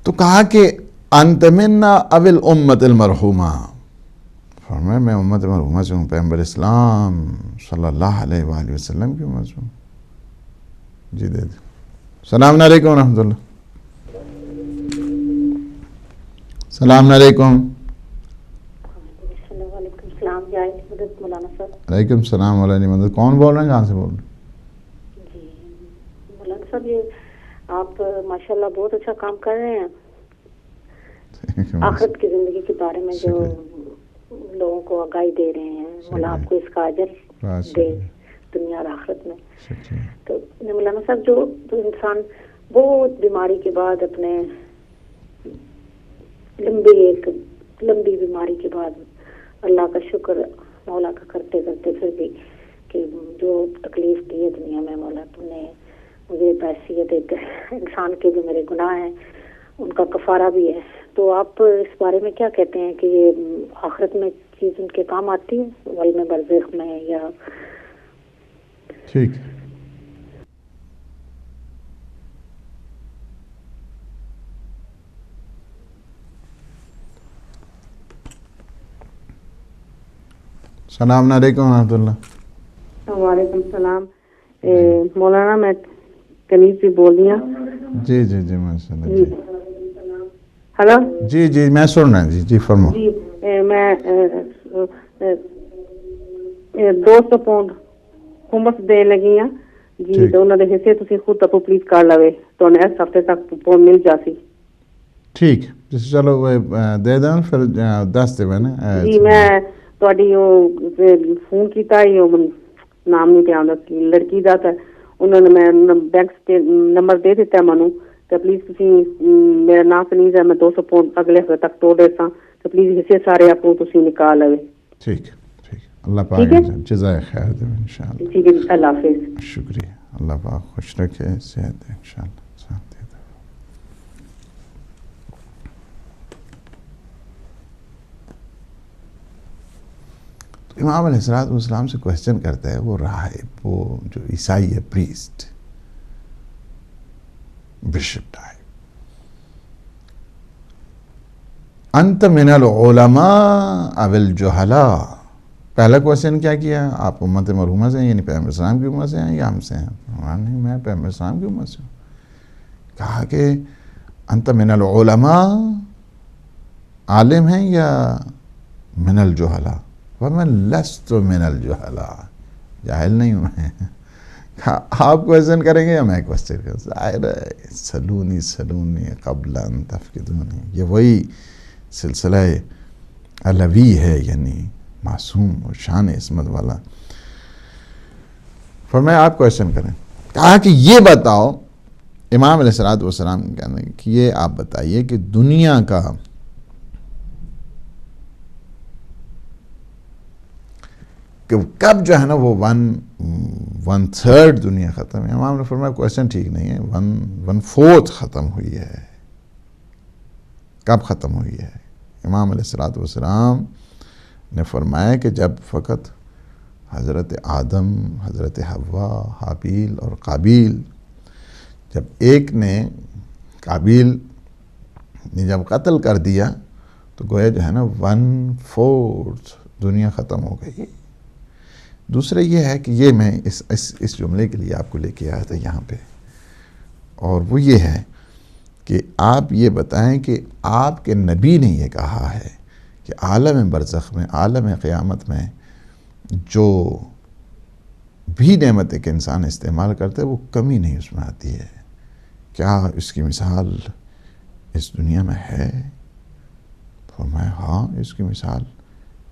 تو کہا کہ انت منا اول امت المرحومہ، فرمایا میں امت مرحومہ سے ہوں، پیغمبر اسلام صلی اللہ علیہ وآلہ وسلم کی امت سے ہوں۔ جی دے دیں۔ السلام علیکم ورحمۃ اللہ۔ السلام علیکم۔ وعلیکم السلام یا مدد مولانا صاحب۔ علیکم السلام مولانا مدد، کون بول رہے ہیں، کہاں سے بول رہے ہیں؟ جی مولانا صاحب، یہ آپ ماشاءاللہ بہت اچھا کام کر رہے ہیں، آخرت کی زندگی کے بارے میں جو لوگوں کو آگاہی دے رہے ہیں، مولا آپ کو اس کا اجر دے دنیا اور آخرت میں۔ تو مولانا صاحب جو انسان بہت بیماری کے بعد، اپنے لمبی بیماری کے بعد اللہ کا شکر مولا کا کرتے کرتے پھر بھی کہ جو تکلیف دی ہے دنیا میں، مولا تم نے مجھے بحیثیت ایک انسان کے جو میرے گناہ ہیں ان کا کفارہ بھی ہے، تو آپ اس بارے میں کیا کہتے ہیں کہ یہ آخرت میں چیز ان کے کام آتی ہے، عالم برزخ میں یا؟ ٹھیک۔ السلام علیکم ورحمۃ اللہ۔ وعلیکم السلام۔ مولانا میں کنیز بھی بول رہی ہوں۔ جی ماشاء اللہ۔ جی ہلو۔ جی میں سن رہا ہوں، جی فرمو۔ جی میں 200 پاؤنڈ خمس دے لگی ہاں جی، تو انہوں نے حصے تسی خود تک پلیز کر لوے تو اس ہفتے تک پاؤنڈ مل جاسی۔ ٹھیک، چلو دے دیں پھر 10 دے نا۔ جی میں تہاڈی فون کیتا ہے، نام نہیں پہ آندا، لڑکی دا تے انہوں نے میں بینک نمبر دے دیتا ہے مانوں، تے پلیز تسی میرا نام کنیز ہے، میں 200 پاؤنڈ اگلے ہفتے تک توڑ دیساں تو پلیز حصے سارے آپ کو تسی نکال لو. ٹھیک ہے اللہ پاک جزائے خیر دے انشاءاللہ. ٹھیک ہے اللہ حافظ. شکریہ. اللہ پاک خوش رکھے صحت دے انشاءاللہ. امام علیہ السلام سے کوشچن کرتا ہے وہ راہب، وہ جو عیسائی ہے، پریسٹ، بشپ ٹائپ، انت من العلماء او الجہلاء. پہلا کوشچن کیا کیا؟ آپ امت مرحومہ سے ہیں، یعنی پیغمبر اسلام کی امت سے ہیں یا ہم سے ہیں؟ نہیں، میں پیغمبر اسلام کی امت سے ہوں. کہا کہ انت من العلماء، عالم ہیں یا من الجہلاء؟ وَمَنْ لَسْتُ مِنَ الْجُهَلَاء، جاہل نہیں ہوں میں. آپ کوشچن کریں گے یا میں کوشچن کروں؟ ظاہر ہے سلونی قبل ان تفقدونی، یہ وہی سلسلہ علوی ہے، یعنی معصوم اور شان عصمت والا. فرمایا آپ کوشچن کریں. کہا کہ یہ بتاؤ، امام علیہ السلام کہنے کہ یہ آپ بتائیے کہ دنیا کا کہ کب جو ہے نا وہ ون تھرڈ دنیا ختم ہے. امام نے فرمایا کوشچن ٹھیک نہیں ہے، ون فورتھ ختم ہوئی ہے. کب ختم ہوئی ہے؟ امام علیہ السلام نے فرمایا کہ جب فقط حضرت آدم، حضرت حوا، حابیل اور قابیل، جب ایک نے قابیل نے جب قتل کر دیا تو گویا جو ہے نا 1/4 دنیا ختم ہو گئی. دوسرا یہ ہے کہ یہ میں اس جملے کے لیے آپ کو لے کے آیا تھا یہاں پہ، اور وہ یہ ہے کہ آپ یہ بتائیں کہ آپ کے نبی نے یہ کہا ہے کہ عالم برزخ میں، عالم قیامت میں جو بھی نعمتیں کہ انسان استعمال کرتا ہے وہ کمی نہیں اس میں آتی ہے. کیا اس کی مثال اس دنیا میں ہے؟ فرمایا ہاں، اس کی مثال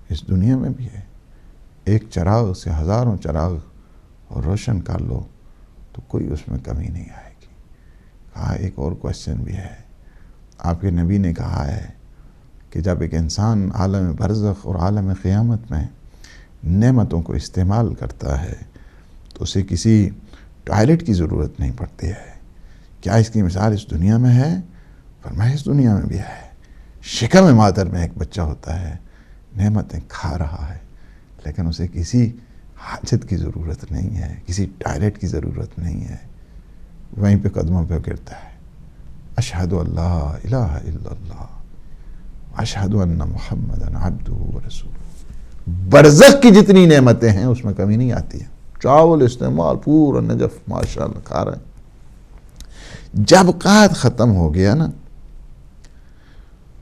اس دنیا میں بھی ہے. ایک چراغ سے ہزاروں چراغ اور روشن کر لو تو کوئی اس میں کمی نہیں آئے گی. کہا ایک اور کوشچن بھی ہے. آپ کے نبی نے کہا ہے کہ جب ایک انسان عالم برزخ اور عالم قیامت میں نعمتوں کو استعمال کرتا ہے تو اسے کسی ٹوائلٹ کی ضرورت نہیں پڑتی ہے. کیا اس کی مثال اس دنیا میں ہے؟ فرمایا اس دنیا میں بھی ہے. شکم مادر میں ایک بچہ ہوتا ہے، نعمتیں کھا رہا ہے، لیکن اسے کسی حاجت کی ضرورت نہیں ہے، کسی ٹوائلٹ کی ضرورت نہیں ہے. وہیں پہ قدموں پہ گرتا ہے، اشہد اللہ الہ الا اللہ اشہد ان محمد عبدہ ورسولہ. برزخ کی جتنی نعمتیں ہیں اس میں کمی نہیں آتی ہے. چاول استعمال پورا نجف ماشاءاللہ کھا رہے ہیں. جب قحط ختم ہو گیا نا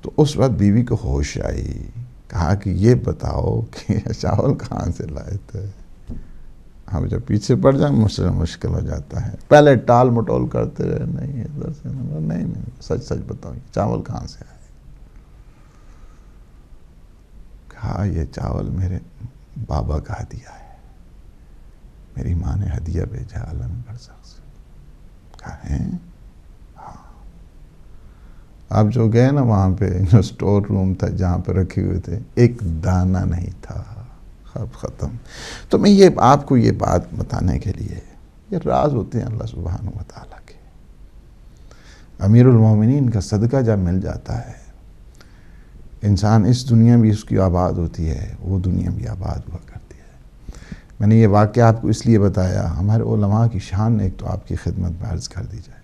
تو اس وقت بیوی کو ہوش آئی. کہا کہ یہ بتاؤ کہ چاول کہاں سے لائے تھے؟ ہم جب پیچھے پڑ جائیں مشکل ہو جاتا ہے. پہلے ٹال مٹول کرتے رہے، نہیں ادھر سے نہیں، سچ بتاؤ چاول کہاں سے آئے؟ کہا یہ چاول میرے بابا کا ہدیہ ہے، میری ماں نے ہدیہ بھیجا عالم برزخ سے. کہا ہیں؟ ہاں. آپ جو گئے نا وہاں پہ جو سٹور روم تھا جہاں پہ رکھے ہوئے تھے، ایک دانہ نہیں تھا، خب ختم. تو میں یہ آپ کو یہ بات بتانے کے لیے، یہ راز ہوتے ہیں اللہ سبحانہ و تعالیٰ کے. امیر المومنین کا صدقہ جب مل جاتا ہے انسان، اس دنیا بھی اس کی آباد ہوتی ہے، وہ دنیا بھی آباد ہوا کرتی ہے. میں نے یہ واقعہ آپ کو اس لیے بتایا، ہمارے علماء کی شان ایک تو آپ کی خدمت میں عرض کر دی جائے.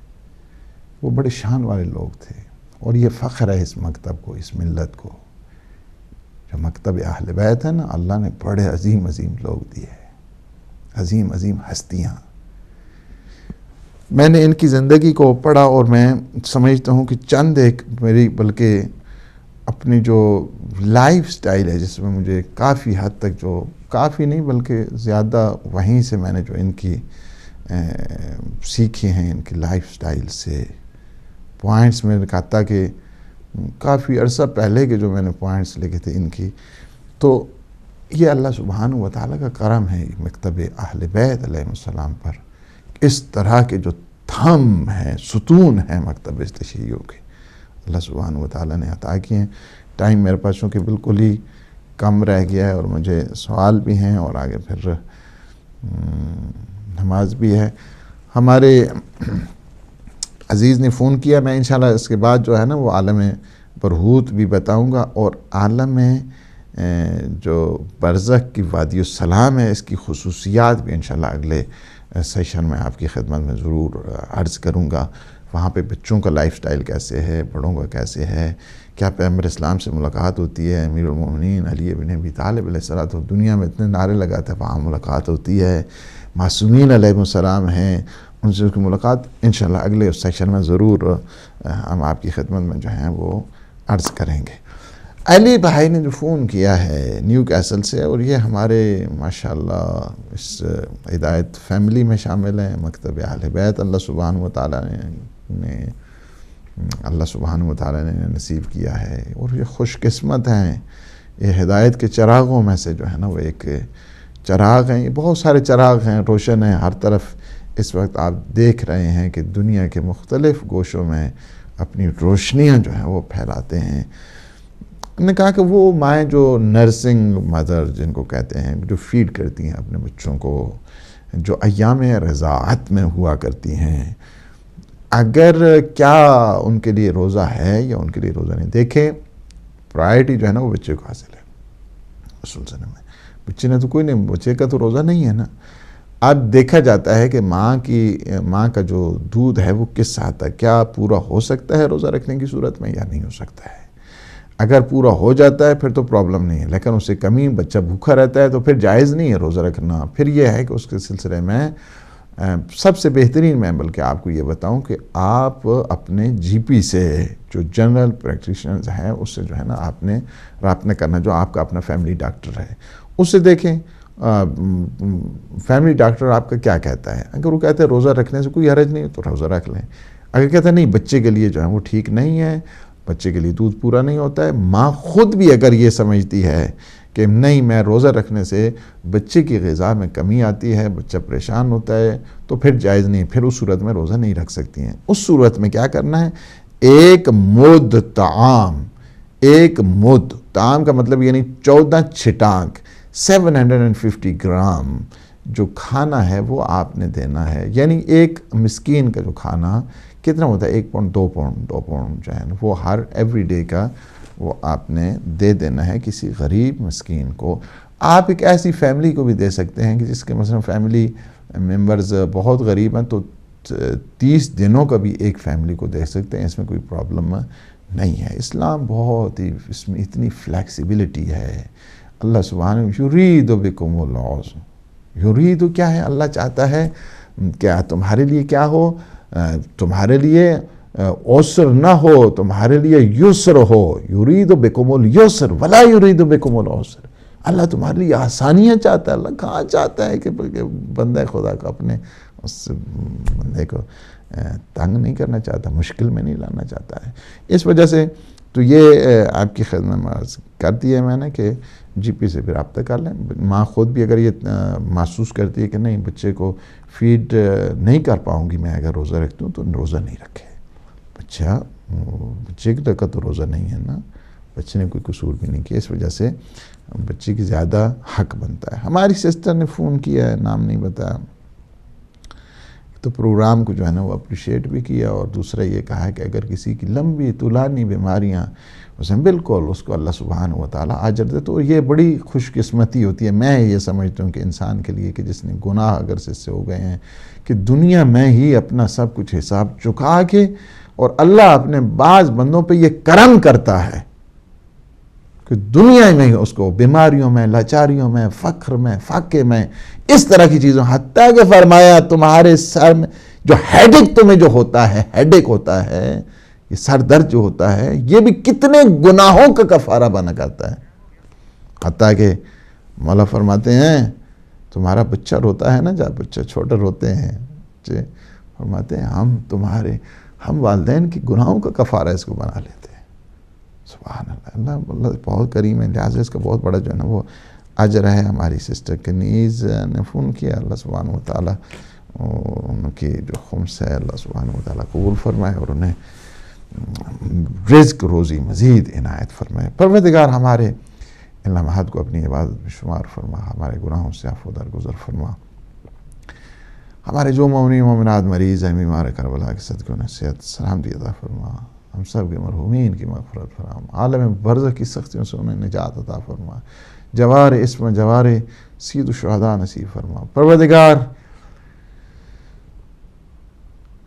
وہ بڑے شان والے لوگ تھے، اور یہ فخر ہے اس مکتب کو، اس ملت کو. جو مکتب اہل بیت ہے نا، اللہ نے بڑے عظیم لوگ دیے ہیں، عظیم ہستیاں. میں نے ان کی زندگی کو پڑھا اور میں سمجھتا ہوں کہ چند ایک میری بلکہ اپنی جو لائف سٹائل ہے جس میں مجھے کافی حد تک، جو کافی نہیں بلکہ زیادہ وہیں سے میں نے جو ان کی سیکھے ہیں، ان کی لائف سٹائل سے پوائنٹس میں نے کہا کہ کافی عرصہ پہلے کے جو میں نے پوائنٹس لکھے تھے ان کی، تو یہ اللہ سبحانہ و تعالیٰ کا کرم ہے مکتب اہل بیت علیہ السلام پر. اس طرح کے جو تھم ہیں، ستون ہیں مکتب تشیعوں کے، اللہ سبحانہ و تعالیٰ نے عطا کیے ہیں. ٹائم میرے پاس چونکہ بالکل ہی کم رہ گیا ہے اور مجھے سوال بھی ہیں اور آگے پھر نماز بھی ہے. ہمارے عزیز نے فون کیا، میں انشاءاللہ اس کے بعد جو ہے نا وہ عالم برہوت بھی بتاؤں گا، اور عالم جو برزخ کی وادی السلام ہے اس کی خصوصیات بھی انشاءاللہ اگلے سیشن میں آپ کی خدمت میں ضرور عرض کروں گا. وہاں پہ بچوں کا لائف سٹائل کیسے ہے، بڑوں کا کیسے ہے، کیا پیغمبر اسلام سے ملاقات ہوتی ہے، امیر المومنین علی بن ابی طالب علیہ الصلوۃ دنیا میں اتنے نعرے لگاتے ہیں، وہاں ملاقات ہوتی ہے، معصومین علیہ السلام ہیں، ان سے کی ملاقات انشاءاللہ اگلے اس سیکشن میں ضرور ہم آپ کی خدمت میں جو ہیں وہ عرض کریں گے. علی بھائی نے جو فون کیا ہے نیو کیسل سے، اور یہ ہمارے ماشاءاللہ اس ہدایت فیملی میں شامل ہیں، مکتب اہل بیت اللہ سبحانہ و تعالیٰ نے نصیب کیا ہے، اور یہ خوش قسمت ہیں، یہ ہدایت کے چراغوں میں سے جو ہے نا وہ ایک چراغ ہیں. یہ بہت سارے چراغ ہیں، روشن ہیں ہر طرف. اس وقت آپ دیکھ رہے ہیں کہ دنیا کے مختلف گوشوں میں اپنی روشنیاں جو ہیں وہ پھیلاتے ہیں. انہوں نے کہا کہ وہ مائیں جو نرسنگ مدر جن کو کہتے ہیں، جو فیڈ کرتی ہیں اپنے بچوں کو، جو ایام رضاعت میں ہوا کرتی ہیں، اگر کیا ان کے لیے روزہ ہے یا ان کے لیے روزہ نہیں. دیکھیں پرائرٹی جو ہے نا وہ بچے کو حاصل ہے. رسول صلی اللہ علیہ وسلم میں بچے نے تو کوئی نہیں، بچے کا تو روزہ نہیں ہے نا. اب دیکھا جاتا ہے کہ ماں کا جو دودھ ہے وہ کس حد تک کیا پورا ہو سکتا ہے روزہ رکھنے کی صورت میں یا نہیں ہو سکتا ہے. اگر پورا ہو جاتا ہے پھر تو پرابلم نہیں ہے، لیکن اس سے کمی بچہ بھوکا رہتا ہے تو پھر جائز نہیں ہے روزہ رکھنا. پھر یہ ہے کہ اس کے سلسلے میں سب سے بہترین میں بلکہ آپ کو یہ بتاؤں کہ آپ اپنے جی پی سے، جو جنرل پریکٹیشنرز ہیں، اس سے جو ہے نا آپ نے رابطہ کرنا، جو آپ کا اپنا فیملی ڈاکٹر ہے. اس سے دیکھیں فیملی ڈاکٹر آپ کا کیا کہتا ہے. اگر وہ کہتے ہیں روزہ رکھنے سے کوئی حرج نہیں تو روزہ رکھ لیں. اگر کہتا ہے نہیں بچے کے لیے جو ہے وہ ٹھیک نہیں ہے، بچے کے لیے دودھ پورا نہیں ہوتا ہے، ماں خود بھی اگر یہ سمجھتی ہے کہ نہیں میں روزہ رکھنے سے بچے کی غذا میں کمی آتی ہے، بچہ پریشان ہوتا ہے، تو پھر جائز نہیں، پھر اس صورت میں روزہ نہیں رکھ سکتی ہیں. اس صورت میں کیا کرنا ہے، ایک مد طعام، ایک مد طعام کا مطلب یعنی 14 چھٹانک 750 گرام جو کھانا ہے وہ آپ نے دینا ہے. یعنی ایک مسکین کا جو کھانا کتنا ہوتا ہے، 1 پاؤنڈ 2 پاؤنڈ جو ہے وہ ہر ایوری ڈے کا وہ آپ نے دے دینا ہے کسی غریب مسکین کو. آپ ایک ایسی فیملی کو بھی دے سکتے ہیں کہ جس کے مثلا فیملی ممبرز بہت غریب ہیں تو 30 دنوں کا بھی ایک فیملی کو دے سکتے ہیں، اس میں کوئی پرابلم نہیں ہے. اسلام بہت ہی، اس میں اتنی فلیکسیبلٹی ہے. اللہ سبحانہ یرید بکم العسر، یرید کیا ہے، اللہ چاہتا ہے کیا تمہارے لیے کیا ہو، تمہارے لیے عسر نہ ہو، تمہارے لیے یسر ہو. یرید بکم الیسر ولا یرید بکم العسر. اللہ تمہارے لیے آسانیاں چاہتا ہے. اللہ کہاں چاہتا ہے کہ بندہ خدا کو اپنے اس بندے کو تنگ نہیں کرنا چاہتا، مشکل میں نہیں لانا چاہتا ہے. اس وجہ سے تو یہ آپ کی خدمت میں عرض کر دی ہے میں نے کہ جی پی سے بھی رابطہ کر لیں. ماں خود بھی اگر یہ محسوس کرتی ہے کہ نہیں بچے کو فیڈ نہیں کر پاؤں گی میں اگر روزہ رکھتی ہوں، تو روزہ نہیں رکھے. بچے کا تو روزہ نہیں ہے نا، بچے نے کوئی قصور بھی نہیں کیا، اس وجہ سے بچے کی زیادہ حق بنتا ہے. ہماری سسٹر نے فون کیا ہے، نام نہیں بتایا، تو پروگرام کو جو ہے نا وہ اپریشیٹ بھی کیا، اور دوسرا یہ کہا کہ اگر کسی کی لمبی طولانی بیماریاں اس میں بالکل اس کو اللہ سبحانہ و تعالیٰ اجر دے، تو یہ بڑی خوش قسمتی ہوتی ہے. میں یہ سمجھتا ہوں کہ انسان کے لیے کہ جس نے گناہ اگر سے ہو گئے ہیں کہ دنیا میں ہی اپنا سب کچھ حساب چکا کے، اور اللہ اپنے بعض بندوں پہ یہ کرم کرتا ہے کہ دنیا میں اس کو بیماریوں میں، لاچاریوں میں، فقر میں، فاقے میں، اس طرح کی چیزوں، حتیٰ کہ فرمایا تمہارے سر میں جو ہیڈک تمہیں جو ہوتا ہے، ہیڈک ہوتا ہے، یہ سر درد جو ہوتا ہے، یہ بھی کتنے گناہوں کا کفارہ بنا کرتا ہے. حتیٰ کہ مولا فرماتے ہیں تمہارا بچہ روتا ہے نا، جب بچہ چھوٹا روتے ہیں، فرماتے ہیں ہم والدین کی گناہوں کا کفارہ اس کو بنا لیتے ہیں. سبحان اللہ. اللہ بہت کریم ہے، لہٰذا اس کا بہت بڑا جو ہے نا وہ اجر ہے. ہماری سسٹر کنیز نے فون کیا، اللہ سبحانہ و تعالیٰ ان کی جو خمس ہے اللہ سبحانہ و تعالیٰ قبول فرمائے، اور انہیں رزق روزی مزید عنایت فرمائے. پروردگار ہمارے ان لمحات کو اپنی عبادت میں شمار فرما، ہمارے گناہوں سے عفو درگزر فرما. ہمارے جو مومنین مومنات مریض ہیں، بیمار کربلا کے صدقے انہیں صحت سلامتی عطا فرما. ہم سب کے مرحومین کی مغفرت فرما. عالم برزخ کی سختیوں سے انہیں نجات عطا فرما. جوار اسم جوار سید الشہداء نصیب فرما. پروردگار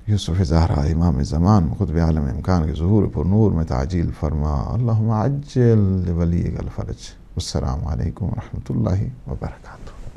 یوسف زہرا امام زمان قطب عالم امکان کے ظہور پر نور میں تعجیل فرما. اللہم عجل لولیک الفرج. السلام علیکم ورحمۃ اللہ وبرکاتہ.